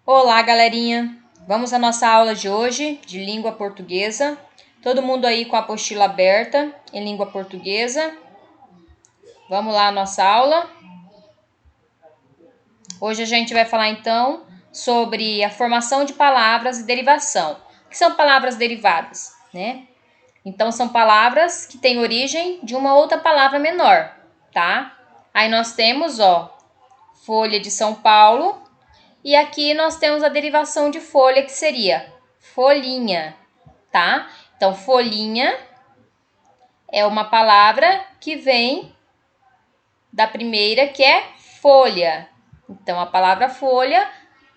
Olá, galerinha! Vamos à nossa aula de hoje de língua portuguesa. Todo mundo aí com a apostila aberta em língua portuguesa. Vamos lá à nossa aula. Hoje a gente vai falar então sobre a formação de palavras e derivação. O que são palavras derivadas, né? Então são palavras que têm origem de uma outra palavra menor, tá? Aí nós temos, Folha de São Paulo. E aqui nós temos a derivação de folha, que seria folhinha, tá? Então, folhinha é uma palavra que vem da primeira, que é folha. Então, a palavra folha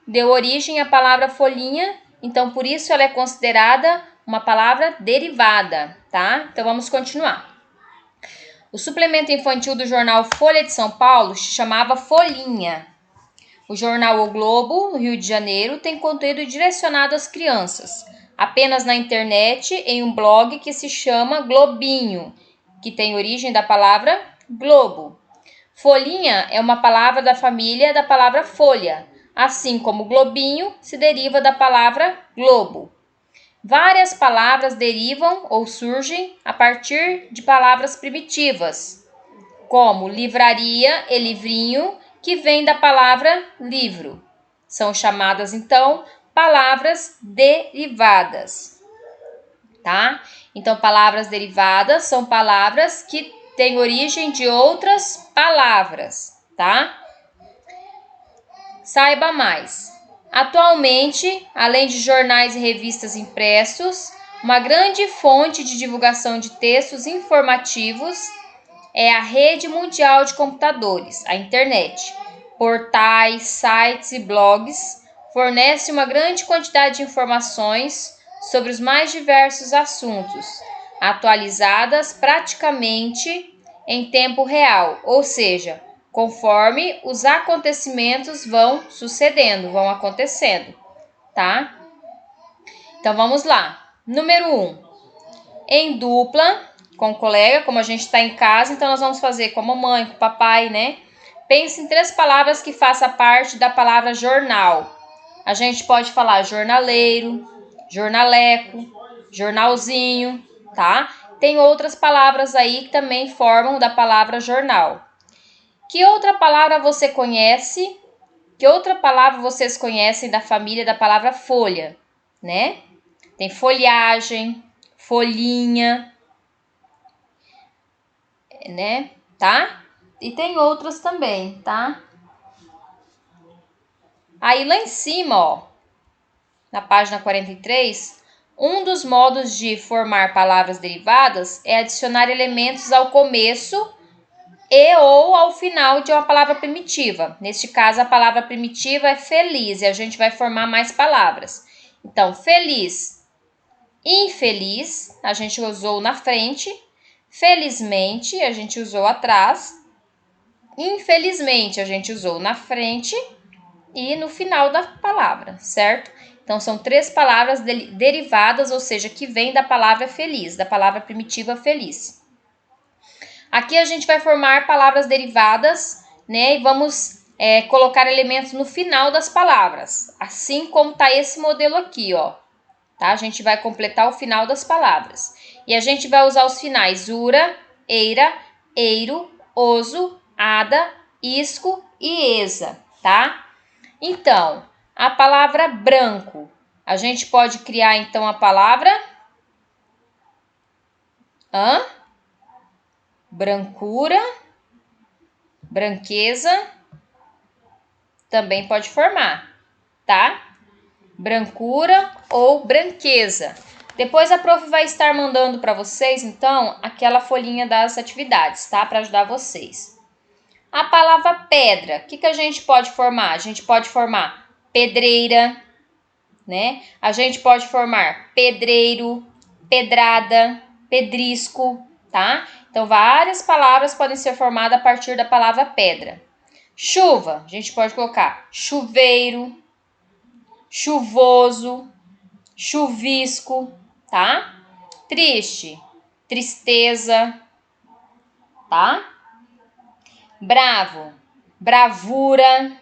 deu origem à palavra folhinha, então, por isso ela é considerada uma palavra derivada, tá? Então, vamos continuar. O suplemento infantil do jornal Folha de São Paulo se chamava Folhinha. O jornal O Globo, no Rio de Janeiro, tem conteúdo direcionado às crianças, apenas na internet, em um blog que se chama Globinho, que tem origem da palavra globo. Folhinha é uma palavra da família da palavra folha, assim como globinho se deriva da palavra globo. Várias palavras derivam ou surgem a partir de palavras primitivas, como livraria e livrinho, que vem da palavra livro. São chamadas, então, palavras derivadas, tá? Então, palavras derivadas são palavras que têm origem de outras palavras, tá? Saiba mais. Atualmente, além de jornais e revistas impressos, uma grande fonte de divulgação de textos informativos é a rede mundial de computadores, a internet. Portais, sites e blogs fornecem uma grande quantidade de informações sobre os mais diversos assuntos, atualizadas praticamente em tempo real, ou seja, conforme os acontecimentos vão sucedendo, vão acontecendo, tá? Então vamos lá. Número 1. Em dupla, com o colega, como a gente está em casa, então nós vamos fazer com a mamãe, com o papai, né? Pense em 3 palavras que façam parte da palavra jornal. A gente pode falar jornaleiro, jornaleco, jornalzinho, tá? Tem outras palavras aí que também formam da palavra jornal. Que outra palavra você conhece? Que outra palavra vocês conhecem da família da palavra folha, né? Tem folhagem, folhinha, né? Tá? E tem outras também, tá? Aí lá em cima, na página 43, um dos modos de formar palavras derivadas é adicionar elementos ao começo e ou ao final de uma palavra primitiva. Neste caso, a palavra primitiva é feliz e a gente vai formar mais palavras. Então, feliz, infeliz, a gente usou na frente. Felizmente, a gente usou atrás. Infelizmente, a gente usou na frente e no final da palavra, certo? Então, são 3 palavras derivadas, ou seja, que vêm da palavra feliz, da palavra primitiva feliz. Aqui a gente vai formar palavras derivadas, né? E vamos colocar elementos no final das palavras, assim como tá esse modelo aqui, tá? A gente vai completar o final das palavras. E a gente vai usar os finais ura, eira, eiro, oso, ada, isco e esa, tá? Então, a palavra branco. A gente pode criar, então, a palavra brancura, branqueza, também pode formar, tá? Brancura ou branqueza. Depois a prof vai estar mandando para vocês, então, aquela folhinha das atividades, tá? Para ajudar vocês. A palavra pedra, o que a gente pode formar? A gente pode formar pedreira, né? A gente pode formar pedreiro, pedrada, pedrisco, tá? Então, várias palavras podem ser formadas a partir da palavra pedra. Chuva, a gente pode colocar chuveiro, chuvoso, chuvisco, tá? Triste, tristeza, tá? Bravo, bravura,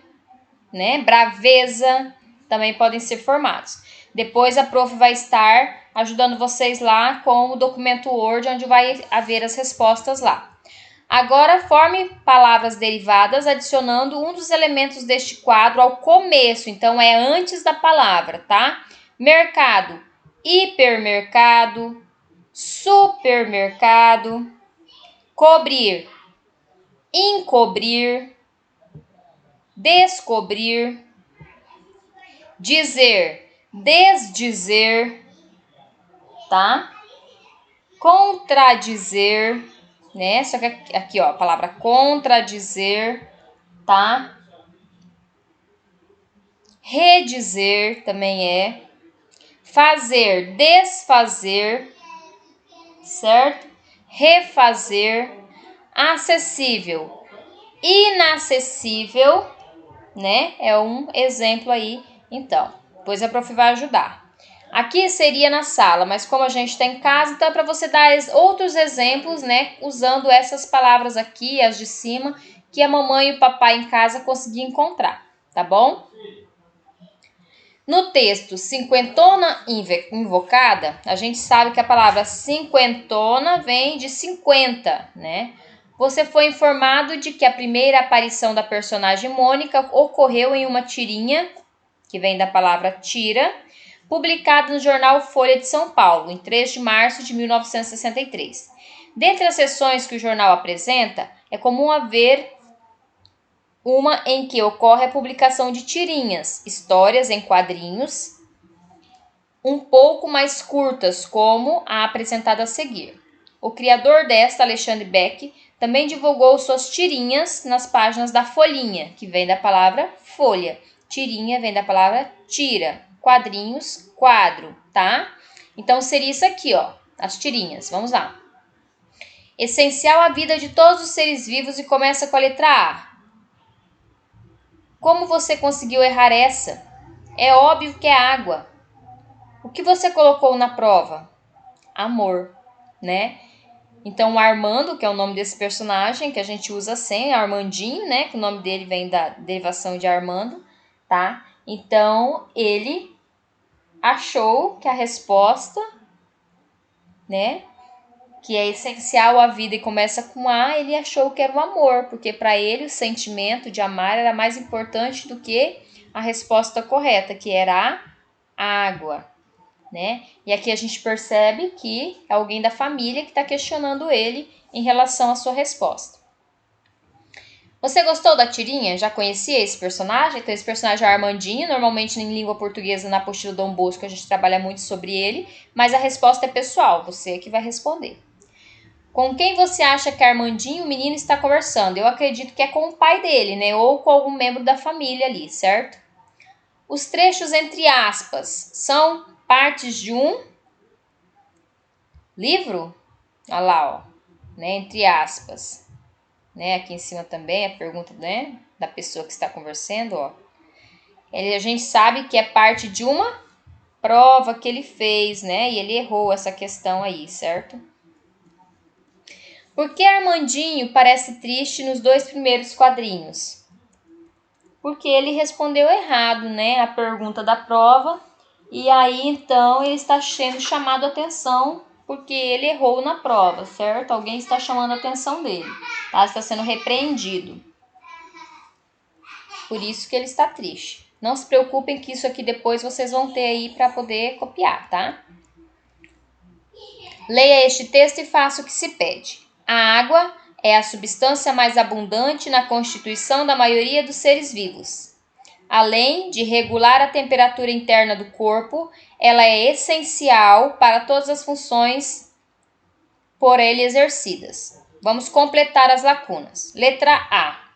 né? Braveza, também podem ser formados. Depois a prof vai estar ajudando vocês lá com o documento Word, onde vai haver as respostas lá. Agora, forme palavras derivadas adicionando um dos elementos deste quadro ao começo. Então, é antes da palavra, tá? Mercado, hipermercado, supermercado, cobrir, encobrir, descobrir, dizer, desdizer, tá? Contradizer, né? Só que aqui, ó, a palavra contradizer, tá? Redizer também é. Fazer, desfazer, certo? Refazer. Acessível, inacessível, né? É um exemplo aí, então. Depois a prof vai ajudar. Aqui seria na sala, mas como a gente está em casa, então é para você dar outros exemplos, né? Usando essas palavras aqui, as de cima, que a mamãe e o papai em casa conseguiam encontrar, tá bom? No texto cinquentona invocada, a gente sabe que a palavra cinquentona vem de 50, né? Você foi informado de que a primeira aparição da personagem Mônica ocorreu em uma tirinha, que vem da palavra tira, publicada no jornal Folha de São Paulo, em 3 de março de 1963. Dentre as sessões que o jornal apresenta, é comum haver uma em que ocorre a publicação de tirinhas, histórias em quadrinhos, um pouco mais curtas, como a apresentada a seguir. O criador desta, Alexandre Beck, também divulgou suas tirinhas nas páginas da Folhinha, que vem da palavra folha. Tirinha vem da palavra tira. Quadrinhos, quadro, tá? Então, seria isso aqui, ó, as tirinhas. Vamos lá. Essencial à vida de todos os seres vivos e começa com a letra A. Como você conseguiu errar essa? É óbvio que é água. O que você colocou na prova? Amor, né? Então, o Armando, que é o nome desse personagem, que a gente usa sem, Armandinho, né? Que o nome dele vem da derivação de Armando, tá? Então, ele achou que a resposta, né? Que é essencial à vida e começa com A, ele achou que era o amor, porque para ele o sentimento de amar era mais importante do que a resposta correta, que era a água, né? E aqui a gente percebe que é alguém da família que está questionando ele em relação à sua resposta. Você gostou da tirinha? Já conhecia esse personagem? Então, esse personagem é Armandinho. Normalmente, em língua portuguesa, na apostila Dom Bosco, a gente trabalha muito sobre ele. Mas a resposta é pessoal, você que vai responder. Com quem você acha que Armandinho, o menino, está conversando? Eu acredito que é com o pai dele, né? Ou com algum membro da família ali, certo? Os trechos entre aspas são partes de um livro? Olha lá, ó, né? Entre aspas. Né? Aqui em cima também a pergunta, né? Da pessoa que está conversando, ó. A gente sabe que é parte de uma prova que ele fez, né? E ele errou essa questão aí, certo? Por que Armandinho parece triste nos 2 primeiros quadrinhos? Porque ele respondeu errado, né? A pergunta da prova. E aí, então, ele está sendo chamado a atenção porque ele errou na prova, certo? Alguém está chamando a atenção dele, tá? Está sendo repreendido. Por isso que ele está triste. Não se preocupem que isso aqui depois vocês vão ter aí para poder copiar, tá? Leia este texto e faça o que se pede. A água é a substância mais abundante na constituição da maioria dos seres vivos. Além de regular a temperatura interna do corpo, ela é essencial para todas as funções por ele exercidas. Vamos completar as lacunas. Letra A.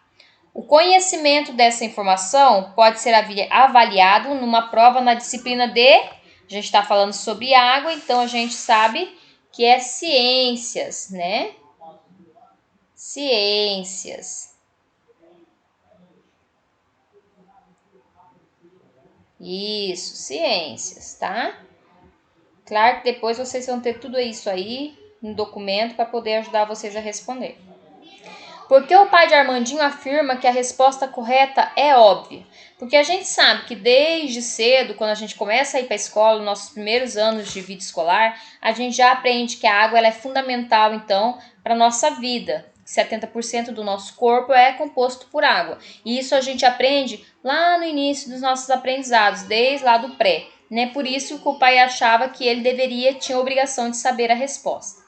O conhecimento dessa informação pode ser avaliado numa prova na disciplina de... A gente está falando sobre água, então a gente sabe que é ciências, né? Ciências. Isso, ciências, tá? Claro que depois vocês vão ter tudo isso aí no documento para poder ajudar vocês a responder. Porque o pai de Armandinho afirma que a resposta correta é óbvia. Porque a gente sabe que desde cedo, quando a gente começa a ir para a escola, nos nossos primeiros anos de vida escolar, a gente já aprende que a água ela é fundamental, então, para a nossa vida. 70% do nosso corpo é composto por água. E isso a gente aprende lá no início dos nossos aprendizados, desde lá do pré. Né? Por isso que o pai achava que ele tinha a obrigação de saber a resposta.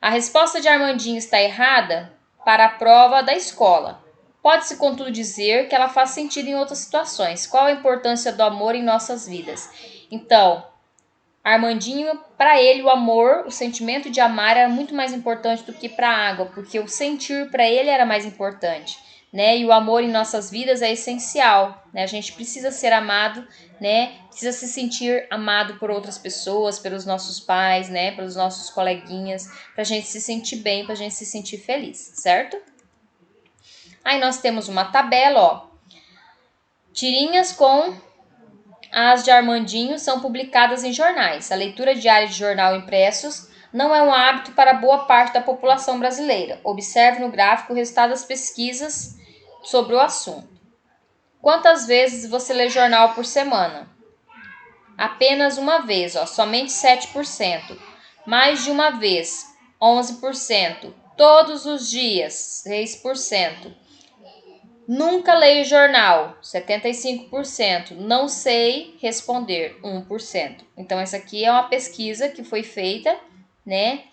A resposta de Armandinho está errada para a prova da escola. Pode-se, contudo, dizer que ela faz sentido em outras situações. Qual a importância do amor em nossas vidas? Então, Armandinho, para ele, o amor, o sentimento de amar era muito mais importante do que para a água, porque o sentir para ele era mais importante, né? E o amor em nossas vidas é essencial, né? A gente precisa ser amado, né? Precisa se sentir amado por outras pessoas, pelos nossos pais, né? Pelos nossos coleguinhas, para a gente se sentir bem, para a gente se sentir feliz, certo? Aí nós temos uma tabela, ó. Tirinhas com as de Armandinho são publicadas em jornais. A leitura diária de jornal impressos não é um hábito para boa parte da população brasileira. Observe no gráfico o resultado das pesquisas sobre o assunto. Quantas vezes você lê jornal por semana? Apenas uma vez, ó, somente 7%. Mais de uma vez, 11%. Todos os dias, 6%. Nunca leio jornal, 75%. Não sei responder, 1%. Então, essa aqui é uma pesquisa que foi feita, né,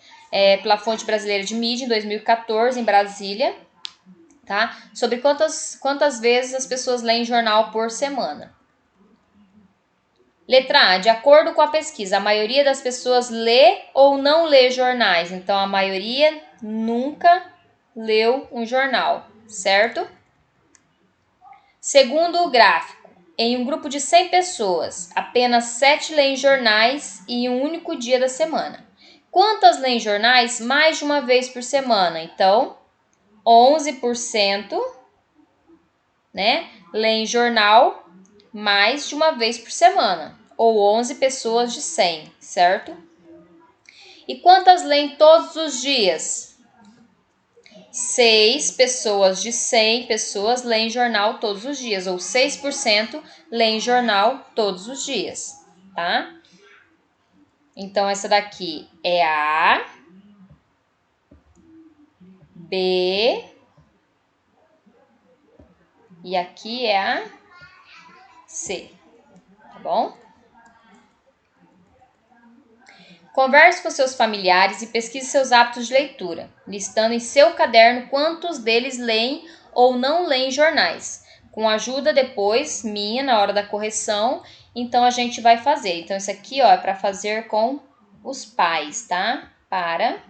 pela Fonte Brasileira de Mídia, em 2014, em Brasília, tá? Sobre quantas vezes as pessoas leem jornal por semana. Letra A. De acordo com a pesquisa, a maioria das pessoas lê ou não lê jornais. Então, a maioria nunca leu um jornal, certo? Segundo o gráfico, em um grupo de 100 pessoas, apenas 7 leem jornais em um único dia da semana. Quantas leem jornais mais de uma vez por semana? Então, 11%, né, leem jornal mais de uma vez por semana, ou 11 pessoas de 100, certo? E quantas leem todos os dias? 6 pessoas de 100 pessoas leem jornal todos os dias, ou 6% leem jornal todos os dias, tá? Então, essa daqui é a A, B, e aqui é a C, tá bom? Converse com seus familiares e pesquise seus hábitos de leitura, listando em seu caderno quantos deles leem ou não leem jornais. Com ajuda depois minha na hora da correção, então a gente vai fazer. Então isso aqui, ó, é para fazer com os pais, tá? Para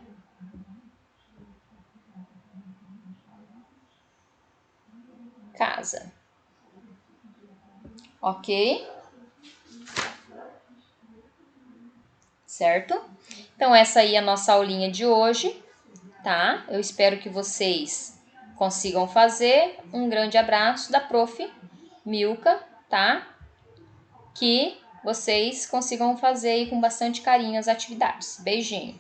casa. OK? Certo? Então essa aí é a nossa aulinha de hoje, tá? Eu espero que vocês consigam fazer. Um grande abraço da Prof. Milka, tá? Que vocês consigam fazer aí com bastante carinho as atividades. Beijinho!